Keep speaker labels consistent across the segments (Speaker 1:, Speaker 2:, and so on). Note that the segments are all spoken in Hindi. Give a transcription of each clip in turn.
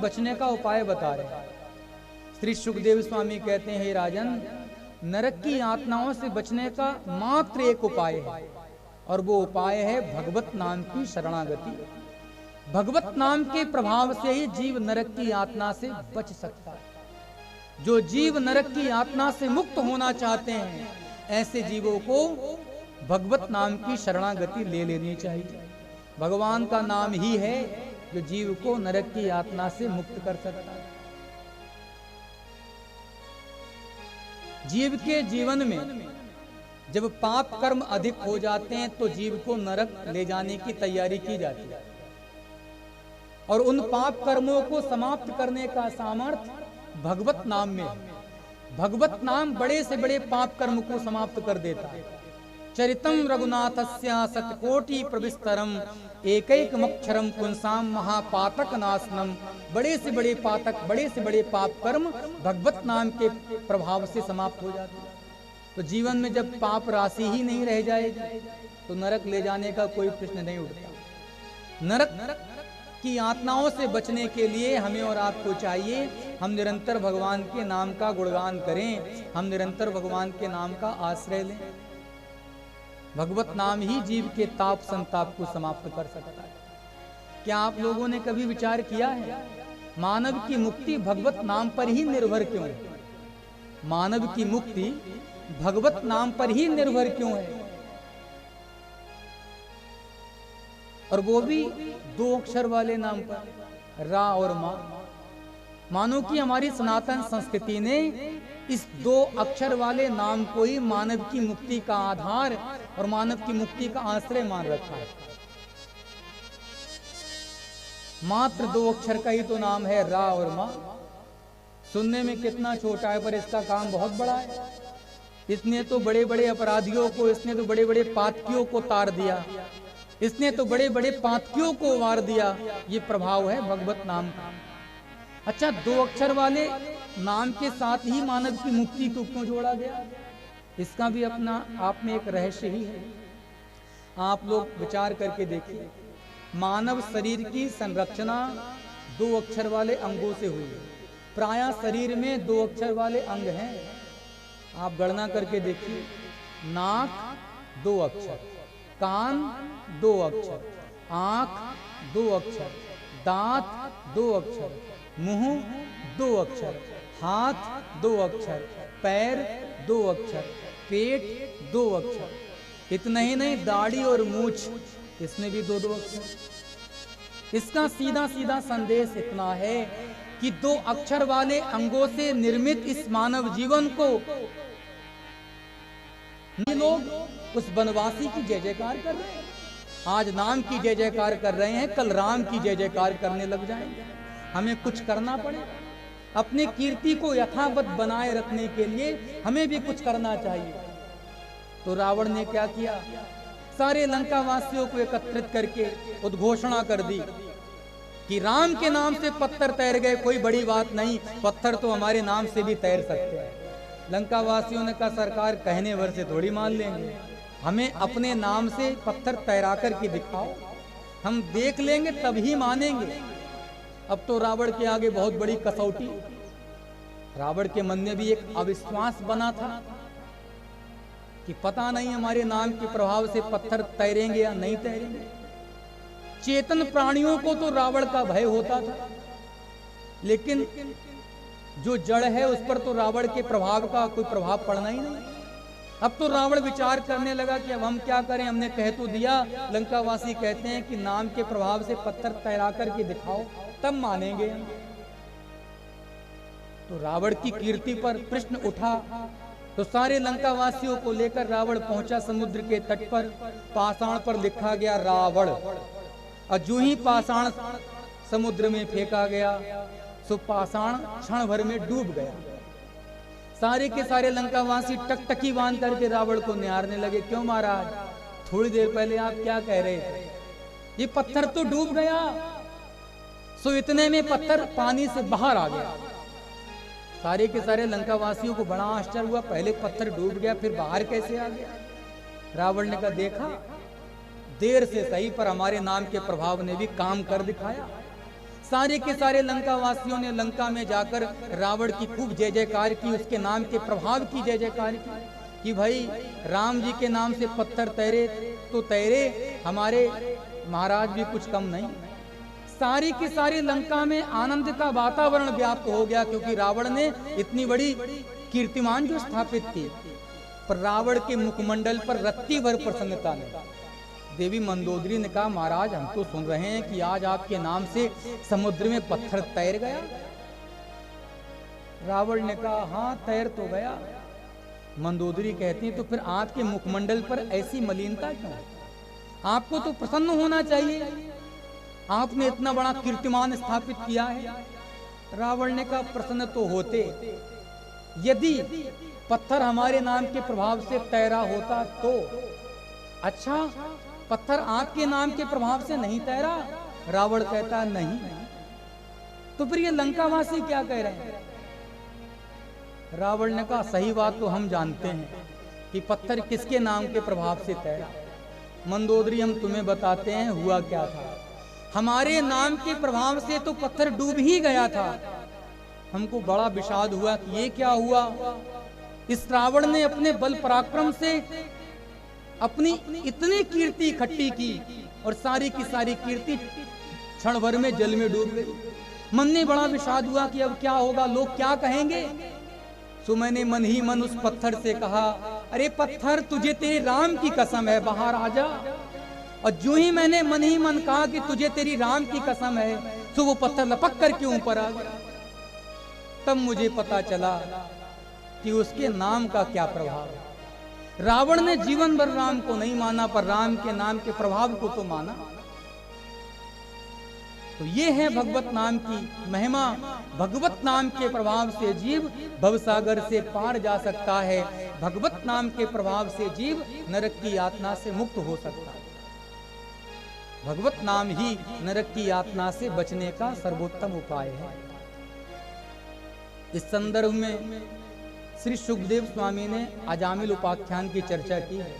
Speaker 1: बचने का उपाय बता रहे हैं। श्री सुखदेव स्वामी कहते हैं, हे राजन, नरक की यातनाओं से बचने का मात्र एक उपाय है, और वो उपाय है भगवत नाम की शरणागति। भगवत नाम के प्रभाव से ही जीव नरक की यातना से बच सकता है। जो जीव नरक की यातना से मुक्त होना चाहते हैं, ऐसे जीवों को भगवत नाम की शरणागति ले लेनी चाहिए। भगवान का नाम ही है जो जीव को नरक की यातना से मुक्त कर सकता है। जीव के जीवन में जब पाप कर्म अधिक हो जाते हैं तो जीव को नरक ले जाने की तैयारी की जाती है, और उन पाप कर्मों को समाप्त करने का सामर्थ्य भगवत नाम में है। भगवत नाम बड़े से बड़े पाप कर्म को समाप्त कर देता है। चरितम रघुनाथस्य सतकोटि प्रविस्तरम एकैकमक्षरम पुंसाम महापातक नाशनम। बड़े से बड़े पातक, बड़े से बड़े पाप कर्म भगवत नाम के प्रभाव से समाप्त हो जाते हैं। तो जीवन में जब पाप राशि ही नहीं रह जाएगी तो नरक ले जाने का कोई प्रश्न नहीं उठता। नरक की यातनाओं से बचने के लिए हमें और आपको चाहिए, हम निरंतर भगवान के नाम का गुणगान करें, हम निरंतर भगवान के नाम का आश्रय लें। भगवत नाम ही जीव के ताप संताप को समाप्त कर सकता है। क्या आप लोगों ने कभी विचार किया है, मानव की मुक्ति भगवत नाम पर ही निर्भर क्यों है? मानव की मुक्ति भगवत नाम पर ही निर्भर क्यों है? और वो भी 2 अक्षर वाले नाम पर, रा और मा। मानो कि हमारी सनातन संस्कृति ने इस 2 अक्षर वाले नाम को ही मानव की मुक्ति का आधार और मानव की मुक्ति का आश्रय मान रखा है। मात्र 2 अक्षर का ही तो नाम है, रा और मा। सुनने में कितना छोटा है पर इसका काम बहुत बड़ा है। इसने तो बड़े बड़े अपराधियों को, इसने तो बड़े बड़े पातकियों को तार दिया, इसने तो बड़े बड़े पातकियों को वार दिया। ये प्रभाव है भगवत नाम का। अच्छा, 2 अक्षर वाले नाम के साथ ही मानव की मुक्ति को क्यों जोड़ा गया? इसका भी अपना आप में एक रहस्य ही है। आप लोग विचार करके देखिए, मानव शरीर की संरचना 2 अक्षर वाले अंगों से हुई है। प्रायः शरीर में 2 अक्षर वाले अंग हैं। आप गणना करके देखिए, नाक 2 अक्षर, कान 2 अक्षर, आंख 2 अक्षर, दांत 2 अक्षर, मुंह 2 अक्षर, हाथ 2 अक्षर, पैर 2 अक्षर, पेट 2 अक्षर। इतना ही नहीं, दाढ़ी और मूछ, इसमें भी 2-2 अक्षर। इसका सीधा सीधा संदेश इतना है कि 2 अक्षर वाले अंगों से निर्मित इस मानव जीवन को लोग उस वनवासी की जय जयकार कर रहे हैं। आज नाम की जय जयकार कर रहे हैं, कल राम की जय जयकार करने लग जाएंगे। हमें कुछ करना पड़े, अपनी कीर्ति को यथावत बनाए रखने के लिए हमें भी कुछ करना चाहिए। तो रावण ने क्या किया? सारे लंका वासियों को एकत्रित करके उद्घोषणा कर दी कि राम के नाम से पत्थर तैर गए, कोई बड़ी बात नहीं, पत्थर तो हमारे नाम से भी तैर सकते हैं। लंका वासियों ने कहा, सरकार कहने भर से थोड़ी मान लेंगे, हमें अपने नाम से पत्थर तैरा कर के दिखाओ, हम देख लेंगे तभी मानेंगे। अब तो रावण के आगे बहुत बड़ी कसौटी। रावण के मन में भी एक अविश्वास बना था कि पता नहीं हमारे नाम के प्रभाव से पत्थर तैरेंगे या नहीं तैरेंगे। चेतन प्राणियों को तो रावण का भय होता था, लेकिन जो जड़ है उस पर तो रावण के प्रभाव का कोई प्रभाव पड़ना ही नहीं। अब तो रावण विचार करने लगा कि अब हम क्या करें, हमने कह तो दिया, लंकावासी कहते हैं कि नाम के प्रभाव से पत्थर तैरा करके दिखाओ तब मानेंगे। तो रावण की कीर्ति पर प्रश्न उठा, तो सारे लंकावासियों को लेकर रावण पहुंचा समुद्र के तट पर। पाषाण पर लिखा गया रावण, और जो ही पाषाण समुद्र में फेंका गया सो पाषाण क्षण भर में डूब गया। सारे के सारे लंकावासी टकटकी बांध करके रावण को निहारने लगे। क्यों महाराज, थोड़ी देर पहले आप क्या कह रहे थे? ये पत्थर तो डूब गया। सो इतने में पत्थर पानी से बाहर आ गया। सारे के सारे लंकावासियों को बड़ा आश्चर्य हुआ, पहले पत्थर डूब गया फिर बाहर कैसे आ गया? रावण ने कहा, देखा, देर से सही पर हमारे नाम के प्रभाव ने भी काम कर दिखाया। सारे के सारे लंका वासियों ने लंका में जाकर रावण की खूब जय जयकार की, उसके नाम के प्रभाव की जय जयकार की कि भाई राम जी के नाम से पत्थर तैरे तो तैरे, हमारे महाराज भी कुछ कम नहीं। सारी की सारी लंका में आनंद का वातावरण व्याप्त हो गया, क्योंकि रावण ने इतनी बड़ी कीर्तिमान जो स्थापित की। पर रावण के मुखमंडल पर रत्ती भर प्रसन्नता नहीं। देवी मंदोदरी ने कहा, महाराज हम तो सुन रहे हैं कि आज आपके नाम से समुद्र में पत्थर तैर गया। रावण ने कहा, हाँ तैर तो गया। मंदोदरी कहती है, तो फिर आपके मुखमंडल पर ऐसी मलिनता क्यों? आपको तो प्रसन्न होना चाहिए, आपने इतना बड़ा कीर्तिमान स्थापित किया है। रावण ने कहा, प्रसन्न तो होते यदि पत्थर हमारे नाम के प्रभाव से तैरा होता तो। अच्छा, पत्थर आपके नाम के प्रभाव से नहीं तैरा? रावण कहता नहीं। तो फिर ये लंकावासी क्या कह रहे हैं? रावण ने कहा, सही बात तो हम जानते हैं कि पत्थर किसके नाम के प्रभाव से तैरा। मंदोदरी हम तुम्हें बताते हैं हुआ क्या था। हमारे नाम के प्रभाव से तो पत्थर डूब ही गया था। हमको बड़ा विषाद हुआ कि ये क्या हुआ। इस रावण ने अपने बल पराक्रम से अपनी इतनी कीर्ति इकट्ठी की और सारी की सारी कीर्ति क्षण भर में जल में डूब गई। मन ने बड़ा विषाद हुआ कि अब क्या होगा, लोग क्या कहेंगे। सो मैंने मन ही मन उस पत्थर से कहा, अरे पत्थर तुझे तेरे राम की कसम है बाहर आ जा। और जो ही मैंने मन ही मन कहा कि तुझे तेरी राम की कसम है, तो वो पत्थर लपक करके ऊपर आ गया। तब मुझे पता चला कि उसके नाम का क्या प्रभाव है। रावण ने जीवन भर राम को नहीं माना, पर राम के नाम के प्रभाव को तो माना। तो ये है भगवत नाम की महिमा। भगवत नाम के प्रभाव से जीव भवसागर से पार जा सकता है। भगवत नाम के प्रभाव से जीव नरक की यातना से मुक्त हो सकता है। भगवत नाम ही नरक की यातना से बचने का सर्वोत्तम उपाय है। इस संदर्भ में श्री सुखदेव स्वामी ने अजामिल उपाख्यान की चर्चा की है।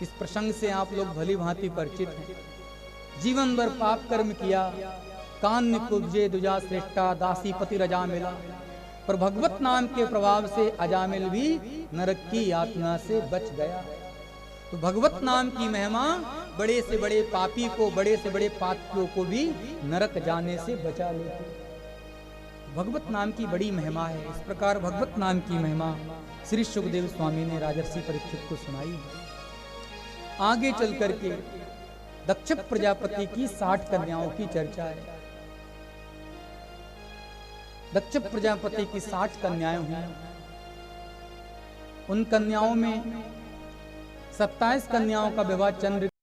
Speaker 1: इस प्रसंग से आप लोग भली भांति परिचित हैं। जीवन भर पाप कर्म किया, कान्य कुब्जे दुजा श्रेष्ठा दासी पति रजा मिला, पर भगवत नाम के प्रभाव से अजामिल भी नरक की यातना से बच गया। तो भगवत नाम की महिमा बड़े से बड़े पापी को, बड़े से बड़े पापियों को भी नरक जाने से बचा लेती। भगवत नाम की बड़ी महिमा है। इस प्रकार भगवत नाम की महिमा श्री सुखदेव स्वामी ने राजर्षि परीक्षित को सुनाई। आगे चल करके दक्ष प्रजापति की 60 कन्याओं की चर्चा है। दक्ष प्रजापति की 60 कन्याएं हुई। उन कन्याओं में 27 कन्याओं का विवाह चंद्र